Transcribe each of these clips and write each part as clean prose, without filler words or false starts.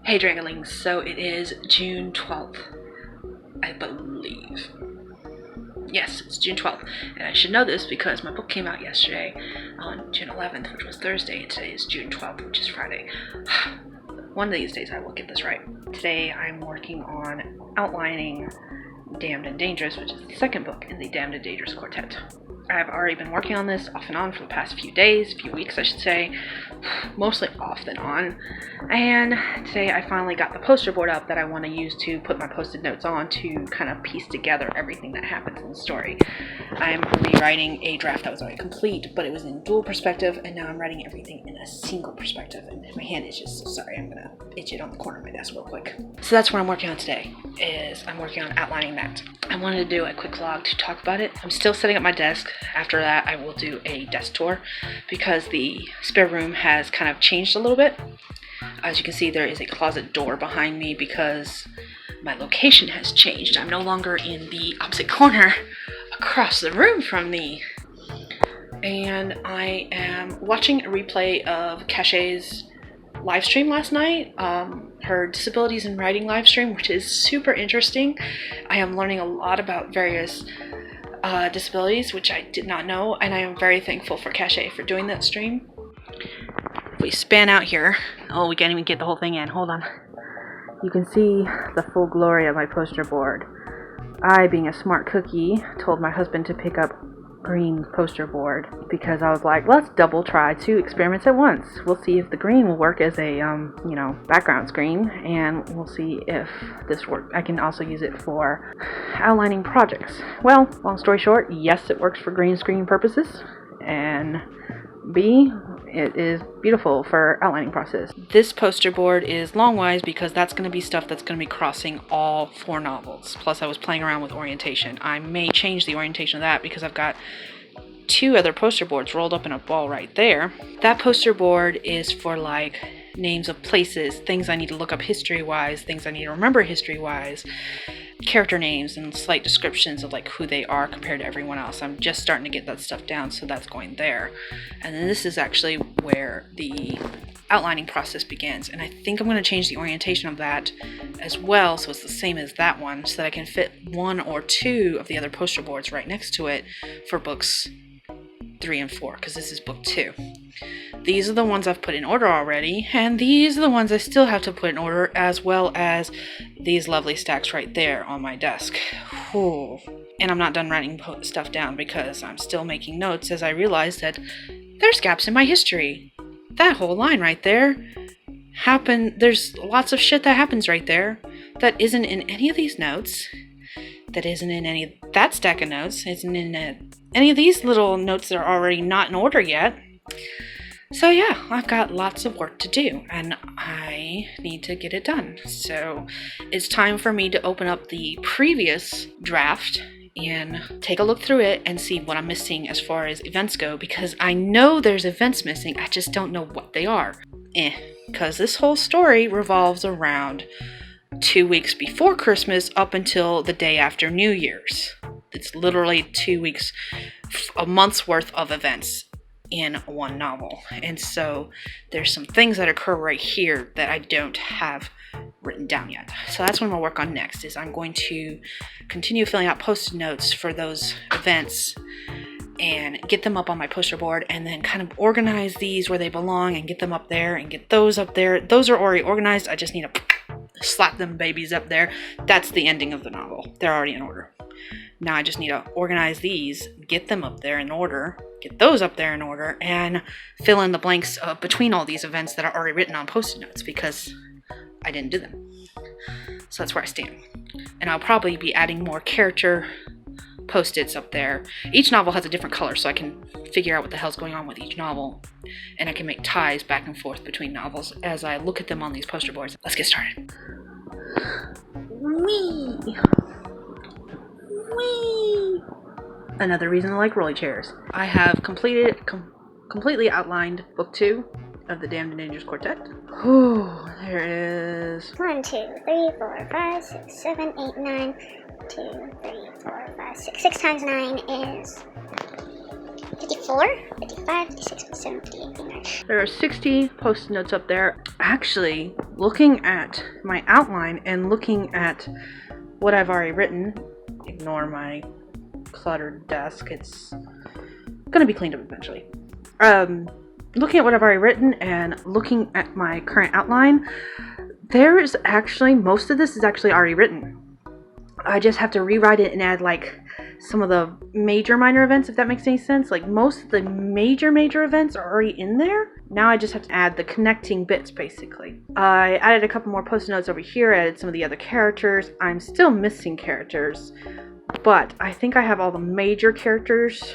Hey Dragonlings, so it is June 12th, I believe. Yes, it's June 12th, and I should know this because my book came out yesterday on June 11th, which was Thursday, and today is June 12th, which is Friday. One of these days I will get this right. Today I'm working on outlining Damned and Dangerous, which is the second book in the Damned and Dangerous Quartet. I've already been working on this off and on for the past few weeks I should say, mostly off than on, and today I finally got the poster board up that I want to use to put my post-it notes on to kind of piece together everything that happens in the story. I'm rewriting a draft that was already complete, but it was in dual perspective, and now I'm writing everything in a single perspective, and my hand itches, so sorry, I'm gonna itch it on the corner of my desk real quick. So that's what I'm working on today, is I'm working on outlining that. I wanted to do a quick vlog to talk about it. I'm still setting up my desk. After that, I will do a desk tour because the spare room has kind of changed a little bit. As you can see, there is a closet door behind me because my location has changed. I'm no longer in the opposite corner across the room from me. And I am watching a replay of Hegyes' live stream last night, her disabilities in writing live stream, which is super interesting. I am learning a lot about various disabilities, which I did not know, and I am very thankful for Hegyes for doing that stream. If we span out here, oh, we can't even get the whole thing in, hold on. You can see the full glory of my poster board. I, being a smart cookie, told my husband to pick up green poster board because I was like, let's double try 2 experiments at once. We'll see if the green will work as a background screen, and we'll see if this works. I can also use it for outlining projects. Well, long story short, yes, it works for green screen purposes, and B, it is beautiful for outlining process. This poster board is longwise because that's going to be stuff that's going to be crossing all 4 novels. Plus I was playing around with orientation. I may change the orientation of that because I've got 2 other poster boards rolled up in a ball right there. That poster board is for like names of places, things I need to look up history-wise, things I need to remember history-wise, character names and slight descriptions of like who they are compared to everyone else. I'm just starting to get that stuff down, so that's going there. And then this is actually where the outlining process begins, and I think I'm going to change the orientation of that as well so it's the same as that one, so that I can fit 1 or 2 of the other poster boards right next to it for books 3 and 4, because this is book 2. These are the ones I've put in order already, and these are the ones I still have to put in order, as well as these lovely stacks right there on my desk. Whew. And I'm not done writing stuff down because I'm still making notes as I realize that there's gaps in my history. That whole line right there happened. There's lots of shit that happens right there that isn't in any of these notes, that isn't in any of that stack of notes, isn't in any of these little notes that are already not in order yet. So yeah, I've got lots of work to do, and I need to get it done. So it's time for me to open up the previous draft and take a look through it and see what I'm missing as far as events go, because I know there's events missing, I just don't know what they are. Because this whole story revolves around 2 weeks before Christmas up until the day after New Year's. It's literally 2 weeks, a month's worth of events in one novel. And so there's some things that occur right here that I don't have written down yet. So that's what I'm going to work on next, is I'm going to continue filling out post-it notes for those events and get them up on my poster board, and then kind of organize these where they belong and get them up there and get those up there. Those are already organized. I just need to slap them babies up there. That's the ending of the novel. They're already in order. Now I just need to organize these, get them up there in order, get those up there in order, and fill in the blanks between all these events that are already written on post-it notes because I didn't do them. So that's where I stand. And I'll probably be adding more character post-its up there. Each novel has a different color, so I can figure out what the hell's going on with each novel, and I can make ties back and forth between novels as I look at them on these poster boards. Let's get started. Whee! Whee! Another reason I like rolly chairs. I have completely outlined book 2 of the Damned and Dangerous Quartet. Whew, there is 1, 2, 3, 4, 5, 6, 7, 8, 9. 2, 3, 4, 5, 6. 6 times 9 is 54, 55, 56, 57, 58, 59. There are 60 post-it notes up there. Actually, looking at my outline and looking at what I've already written, ignore my cluttered desk, it's gonna be cleaned up eventually. Looking at what I've already written and looking at my current outline, there is actually, most of this is actually already written. I just have to rewrite it and add like some of the major minor events, if that makes any sense. Like most of the major events are already in there. Now I just have to add the connecting bits basically. I added a couple more post-it notes over here, added some of the other characters. I'm still missing characters, but I think I have all the major characters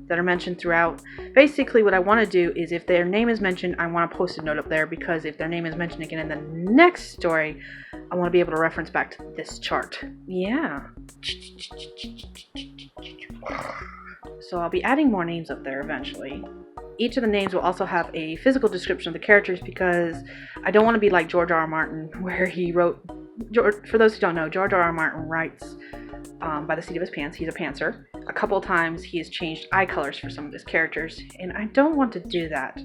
that are mentioned throughout. Basically what I want to do is if their name is mentioned, I want to post a note up there, because if their name is mentioned again in the next story, I want to be able to reference back to this chart. Yeah. So I'll be adding more names up there eventually. Each of the names will also have a physical description of the characters, because I don't want to be like George R. R. Martin, where he wrote, for those who don't know, George R. R. Martin writes by the seat of his pants. He's a pantser. A couple of times he has changed eye colors for some of his characters, and I don't want to do that.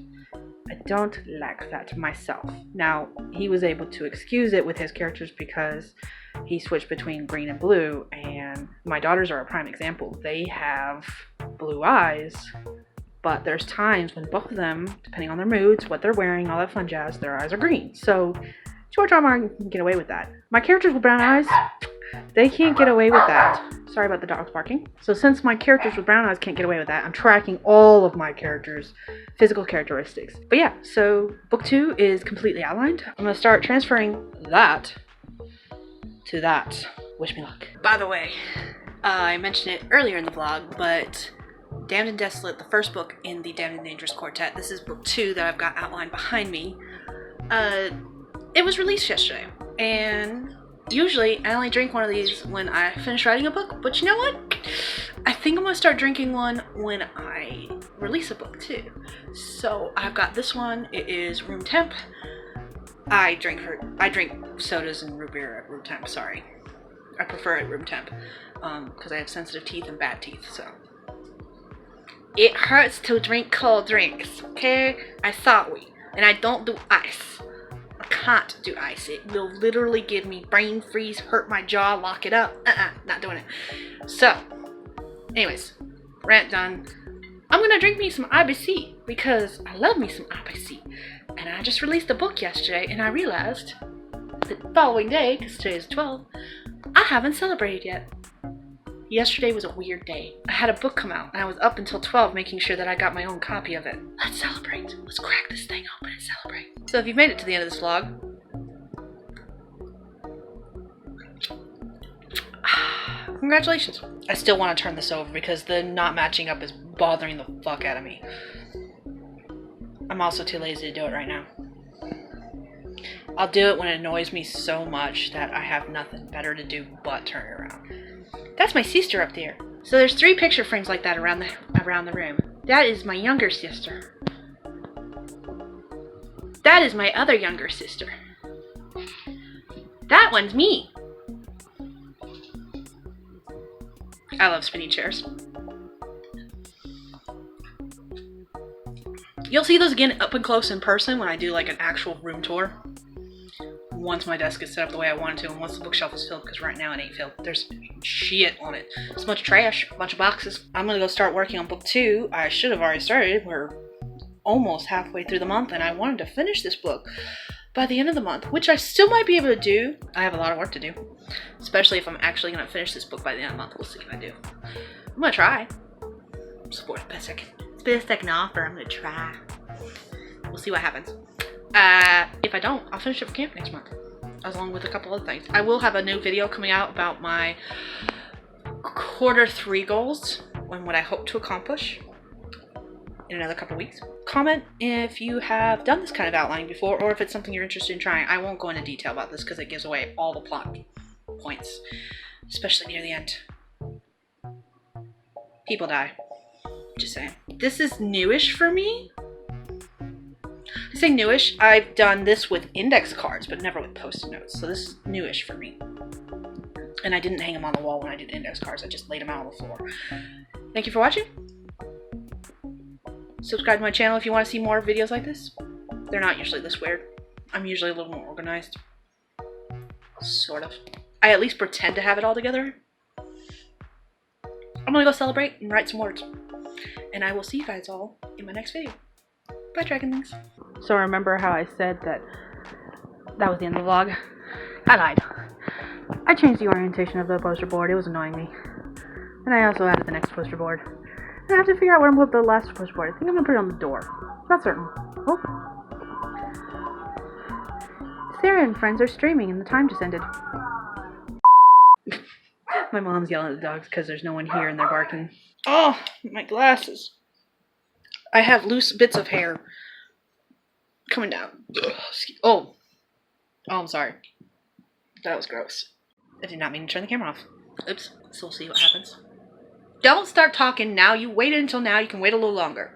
I don't like that myself. Now, he was able to excuse it with his characters because he switched between green and blue, and my daughters are a prime example. They have blue eyes, but there's times when both of them, depending on their moods, what they're wearing, all that fun jazz, their eyes are green. So George R. R. Martin can get away with that. My characters with brown eyes, they can't get away with that. Sorry about the dogs barking. So since my characters with brown eyes can't get away with that, I'm tracking all of my characters' physical characteristics. But yeah, so book 2 is completely outlined. I'm going to start transferring that to that. Wish me luck. By the way, I mentioned it earlier in the vlog, but Damned and Desolate, the first book in the Damned and Dangerous Quartet, this is book 2 that I've got outlined behind me. It was released yesterday, and usually I only drink one of these when I finish writing a book, but you know what? I think I'm going to start drinking one when I release a book too. So I've got this one. It is room temp. I drink sodas and root beer at room temp, sorry. I prefer it room temp because I have sensitive teeth and bad teeth, so. It hurts to drink cold drinks, okay? I sorry. And I don't do ice. I can't do ice. It will literally give me brain freeze, hurt my jaw, lock it up. Not doing it. So, anyways, rant done. I'm gonna drink me some IBC because I love me some IBC. And I just released a book yesterday, and I realized the following day, because today is 12, I haven't celebrated yet. Yesterday was a weird day. I had a book come out, and I was up until 12 making sure that I got my own copy of it. Let's celebrate. Let's crack this thing open and celebrate. So if you've made it to the end of this vlog, congratulations. I still want to turn this over because the not matching up is bothering the fuck out of me. I'm also too lazy to do it right now. I'll do it when it annoys me so much that I have nothing better to do but turn it around. That's my sister up there. So there's 3 picture frames like that around the room. That is my younger sister. That is my other younger sister. That one's me. I love spinning chairs. You'll see those again up and close in person when I do like an actual room tour. Once my desk is set up the way I want it to, and once the bookshelf is filled, because right now it ain't filled. There's shit on it. It's a bunch of trash, a bunch of boxes. I'm gonna go start working on book 2. I should have already started. We're almost halfway through the month, and I wanted to finish this book by the end of the month, which I still might be able to do. I have a lot of work to do, especially if I'm actually gonna finish this book by the end of the month. We'll see if I do. I'm gonna try. Support the best I can. It's the best I can offer. I'm gonna try. We'll see what happens. If I don't, I'll finish it for camp next month, along with a couple other things. I will have a new video coming out about my quarter 3 goals and what I hope to accomplish in another couple weeks. Comment if you have done this kind of outlining before, or if it's something you're interested in trying. I won't go into detail about this because it gives away all the plot points, especially near the end. People die. Just saying. This is newish for me. I say newish. I've done this with index cards, but never with post-it notes. So this is newish for me. And I didn't hang them on the wall when I did index cards. I just laid them out on the floor. Thank you for watching. Subscribe to my channel if you want to see more videos like this. They're not usually this weird. I'm usually a little more organized. Sort of. I at least pretend to have it all together. I'm gonna go celebrate and write some words. And I will see you guys all in my next video. Bye, Dragonlings. So remember how I said that was the end of the vlog? I lied. I changed the orientation of the poster board. It was annoying me. And I also added the next poster board. And I have to figure out where I'm going to put the last poster board. I think I'm going to put it on the door. Not certain. Oh. Sarah and friends are streaming and the time just ended. My mom's yelling at the dogs because there's no one here and they're barking. Oh, my glasses. I have loose bits of hair coming down. Oh, I'm sorry. That was gross. I did not mean to turn the camera off. Oops. So we'll see what happens. Don't start talking now. You waited until now. You can wait a little longer.